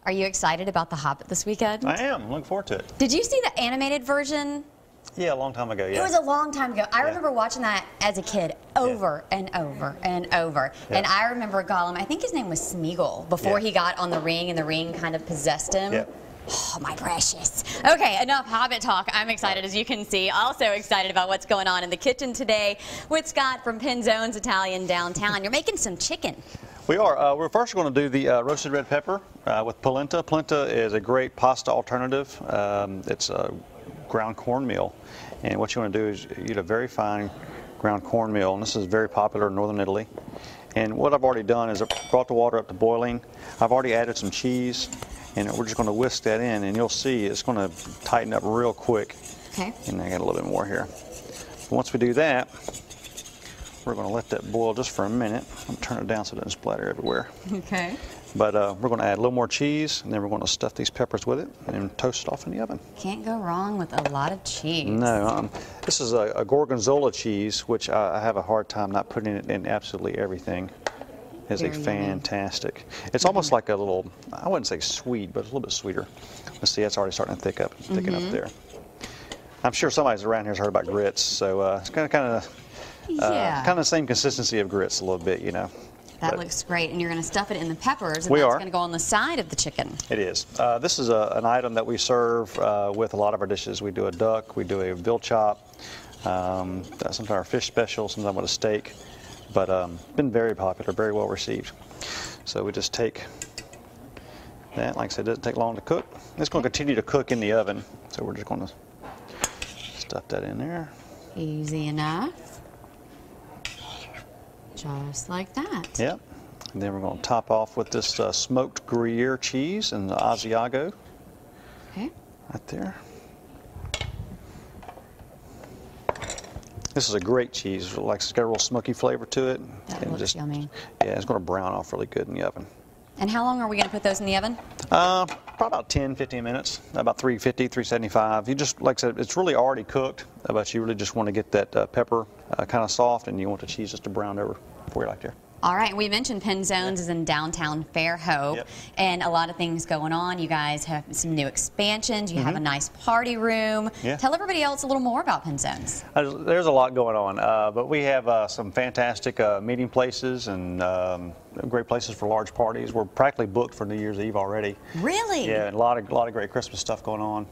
Are you excited about The Hobbit this weekend? I am. I'm looking forward to it. Did you see the animated version? Yeah, a long time ago, yeah. It was a long time ago. I remember watching that as a kid over and over and over. Yeah. And I remember Gollum, I think his name was Smeagol, before he got on the ring and the ring kind of possessed him. Yeah. Oh, my precious. Okay, enough Hobbit talk. I'm excited, as you can see. Also excited about what's going on in the kitchen today with Scott from Pinzone's Italian downtown. You're making some chicken. We are. We're first going to do the roasted red pepper with polenta. Polenta is a great pasta alternative. It's a ground cornmeal. And what you want to do is eat a very fine ground cornmeal. And this is very popular in northern Italy. And what I've already done is I brought the water up to boiling. I've already added some cheese. And we're just going to whisk that in. And you'll see it's going to tighten up real quick. Okay. And I got a little bit more here. Once we do that, we're going to let that boil just for a minute. I'm going to turn it down so it doesn't splatter everywhere. Okay. But we're going to add a little more cheese, and then we're going to stuff these peppers with it and toast it off in the oven. Can't go wrong with a lot of cheese. No, this is a gorgonzola cheese, which I have a hard time not putting it in absolutely everything. It's Very fantastic. It's almost like a little, I wouldn't say sweet, but a little bit sweeter. Let's see, it's already starting to thicken up there. I'm sure somebody's around here has heard about grits, so it's kind of the same consistency of grits a little bit, you know. That looks great, and you're going to stuff it in the peppers, and that's going to go on the side of the chicken. It is. This is an item that we serve with a lot of our dishes. We do a duck, we do a veal chop, sometimes our fish special, sometimes with a steak, but been very popular, very well received. So we just take that. Like I said, it doesn't take long to cook. It's going to continue to cook in the oven, so we're just going to stuff that in there. Easy enough. Just like that. Yep. And then we're going to top off with this smoked Gruyere cheese and the Asiago. Okay. Right there. This is a great cheese. It's got a real smoky flavor to it. That looks yummy. Yeah, it's going to brown off really good in the oven. And how long are we going to put those in the oven? Probably about 10, 15 minutes, about 350, 375. You just, like I said, it's really already cooked, but you really just want to get that pepper kind of soft, and you want the cheese just to brown over before you like there. All right, we mentioned Pinzone's is in downtown Fairhope, and a lot of things going on. You guys have some new expansions. You have a nice party room. Tell everybody else a little more about Pinzone's. There's a lot going on, but we have some fantastic meeting places and great places for large parties. We're practically booked for New Year's Eve already. Really? Yeah, and a lot of great Christmas stuff going on.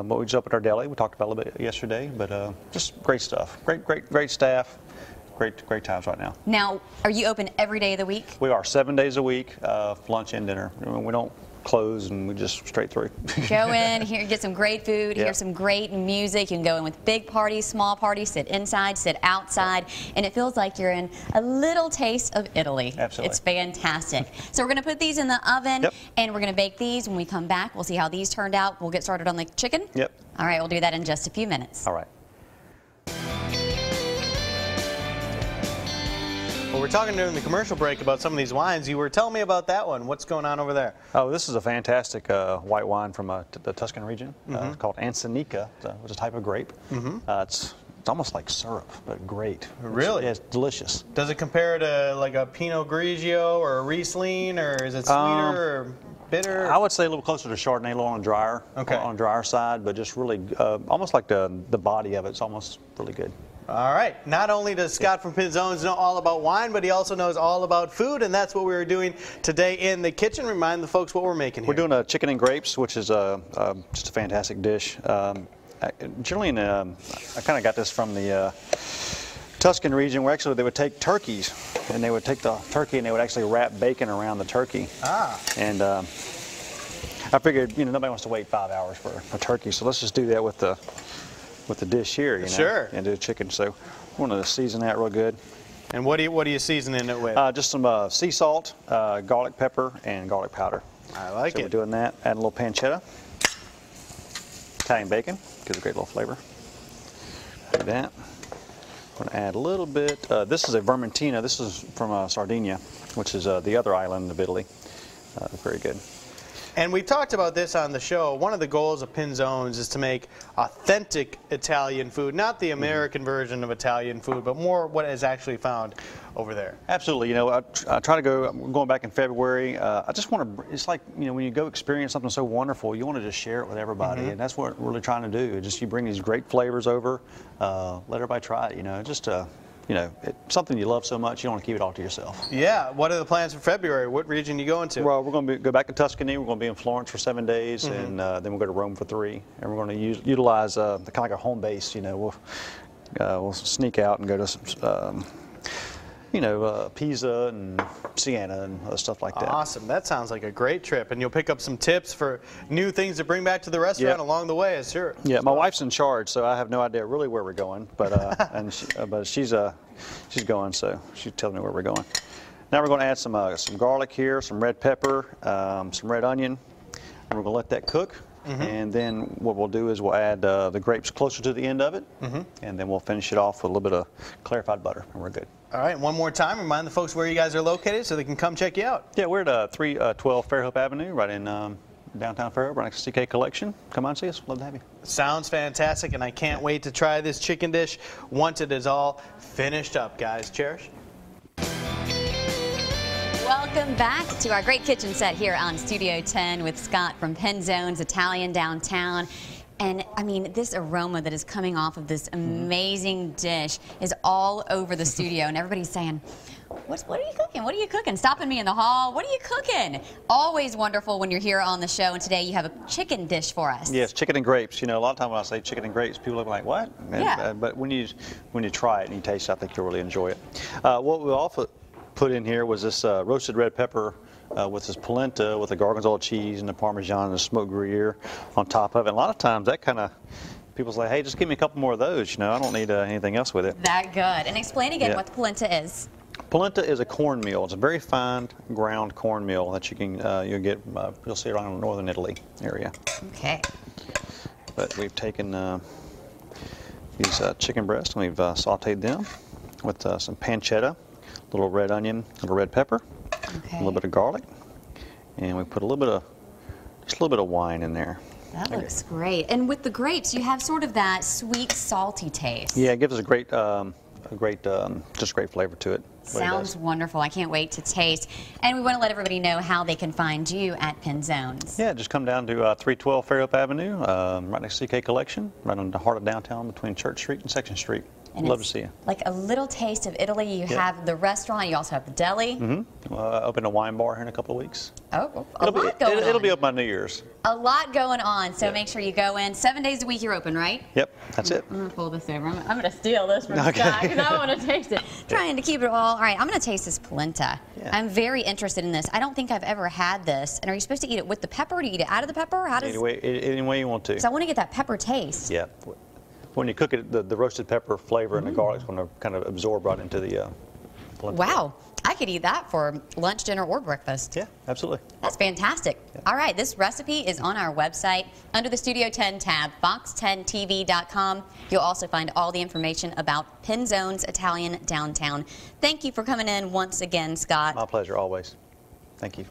But we just opened our deli. We talked about it a little bit yesterday, but just great stuff. Great staff. Great times right now. Now, are you open every day of the week? We are 7 days a week, lunch and dinner. We don't close, and we just straight through. Go in, here, get some great food, hear some great music. You can go in with big parties, small parties, sit inside, sit outside, and it feels like you're in a little taste of Italy. Absolutely. It's fantastic. So we're going to put these in the oven, and we're going to bake these. When we come back, we'll see how these turned out. We'll get started on the chicken. Yep. All right, we'll do that in just a few minutes. All right. Well, we're talking during the commercial break about some of these wines. You were telling me about that one. What's going on over there? Oh, this is a fantastic white wine from the Tuscan region. It's called Ansonica, which is a type of grape. It's almost like syrup, but great. Really? It's delicious. Does it compare to like a Pinot Grigio or a Riesling, or is it sweeter or bitter? I would say a little closer to Chardonnay, a little on the drier side, but just really almost like the body of it's almost really good. All right. Not only does Scott from Pinzone's know all about wine, but he also knows all about food, and that's what we were doing today in the kitchen. Remind the folks what we're making here. We're doing a chicken and grapes, which is just a fantastic dish. Generally, I kind of got this from the Tuscan region, where actually they would take turkeys, and they would take the turkey and they would actually wrap bacon around the turkey. And I figured, nobody wants to wait 5 hours for a turkey, so let's just do that with the dish here, and do the chicken. So we want to season that real good. And what are you seasoning it with? Just some sea salt, garlic pepper, and garlic powder. I like it. So we're doing that. Add a little pancetta, Italian bacon, gives a great little flavor. Do that. We're going to add a little bit. This is a Vermentina. This is from Sardinia, which is the other island of Italy. Very good. And we talked about this on the show. One of the goals of Pinzones is to make authentic Italian food, not the American version of Italian food, but more what is actually found over there. Absolutely. You know, I try to go, I'm going back in February. I just want to, it's like, you know, when you go experience something so wonderful, you want to just share it with everybody. And that's what we're really trying to do. Just you bring these great flavors over, let everybody try it, you know, just you know, it's something you love so much, you don't want to keep it all to yourself. Yeah. What are the plans for February? What region are you going to? Well, we're going to go back to Tuscany. We're going to be in Florence for 7 days, and then we'll go to Rome for 3. And we're going to utilize the kind of like a home base. You know, we'll sneak out and go to some, you know, Pisa and Siena and stuff like that. Awesome. That sounds like a great trip. And you'll pick up some tips for new things to bring back to the restaurant along the way, sure. Yeah, my wife's in charge, so I have no idea really where we're going. But but she's going, so she's telling me where we're going. Now we're going to add some garlic here, some red pepper, some red onion, and we're going to let that cook. And then what we'll do is we'll add the grapes closer to the end of it, and then we'll finish it off with a little bit of clarified butter, and we're good. All right, one more time, remind the folks where you guys are located so they can come check you out. Yeah, we're at 312 Fairhope Avenue, right in downtown Fairhope, right next to CK Collection. Come on and see us. Love to have you. Sounds fantastic, and I can't wait to try this chicken dish once it is all finished up, guys. Cherish. Welcome back to our great kitchen set here on Studio 10 with Scott from Pinzone's Italian Downtown. And I mean, this aroma that is coming off of this amazing dish is all over the studio, and everybody's saying, what are you cooking? What are you cooking? Stopping me in the hall. What are you cooking? Always wonderful when you're here on the show, and today you have a chicken dish for us. Yes, chicken and grapes. You know, a lot of times when I say chicken and grapes, people look like, what? And, but when you try it and you taste it, I think you'll really enjoy it. What we also put in here was this roasted red pepper with this polenta with the gorgonzola cheese and the Parmesan and the smoked Gruyere on top of it. And a lot of times that kind of, people say, hey, just give me a couple more of those. You know, I don't need anything else with it. That good. And explain again what the polenta is. Polenta is a cornmeal. It's a very fine ground cornmeal that you can you'll see around northern Italy area. Okay. But we've taken these chicken breasts and we've sautéed them with some pancetta, a little red onion, a little red pepper, a little bit of garlic, and we put just a little bit of wine in there. That looks great. And with the grapes, you have sort of that sweet, salty taste. Yeah, it gives us a great flavor to it. Sounds wonderful. I can't wait to taste. And we want to let everybody know how they can find you at Pinzone's. Yeah, just come down to 312 Fairhope Avenue, right next to CK Collection, right in the heart of downtown between Church Street and Section Street. And love to see you. Like a little taste of Italy. You have the restaurant. You also have the deli. Open a wine bar here in a couple of weeks. Oh, a lot going on. It'll be open by New Year's. A lot going on. So make sure you go in. 7 days a week you're open, right? Yep, that's it. I'm going to pull this over. I'm going to steal this from Scott because I want to taste it. Trying to keep it all. All right, I'm going to taste this polenta. I'm very interested in this. I don't think I've ever had this. And are you supposed to eat it with the pepper? Do you eat it out of the pepper? How does any way you want to. So I want to get that pepper taste. Yeah. When you cook it, the roasted pepper flavor and the garlic is going to kind of absorb right into the polenta. Wow. I could eat that for lunch, dinner, or breakfast. Yeah, absolutely. That's fantastic. Yeah. All right, this recipe is on our website under the Studio 10 tab, fox10tv.com. You'll also find all the information about Pinzone's Italian Downtown. Thank you for coming in once again, Scott. My pleasure, always. Thank you.